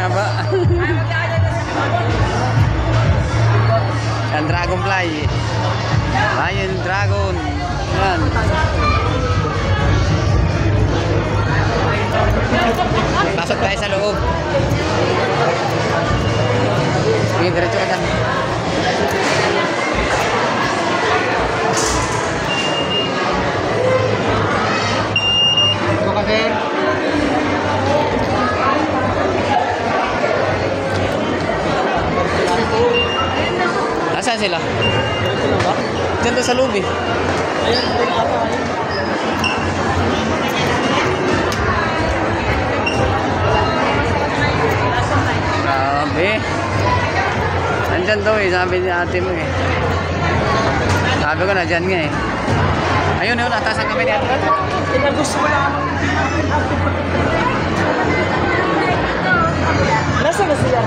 haba. Yan, dragonfly. Ayun, dragon. Yan. Pasok tayo sa loob. Sige, diretso ka dyan. Ito kasi. Nasaan sila? Diyan to sa loob eh. Grabe. Nandyan daw eh, sabi ni ate mo eh. Sabi ko na dyan nga eh. Ayun yun, atasan kami ni ate. Pinagos mo lang. Nasa ba siya?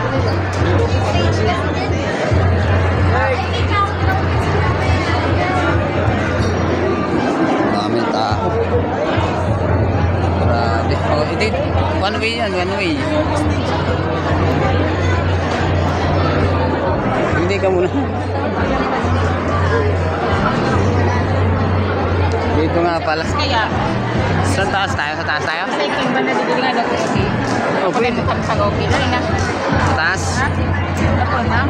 Daming tao. Grabe. Oh, ito, one way yan, one way. Hindi ka muna. Dito nga pala. Kaya. Sa taas tayo? Sa taas tayo? Sa ikin ba na dito nga dito okay? Oh, pwede. Pag okay na. Sa taas? Ha? Ako na.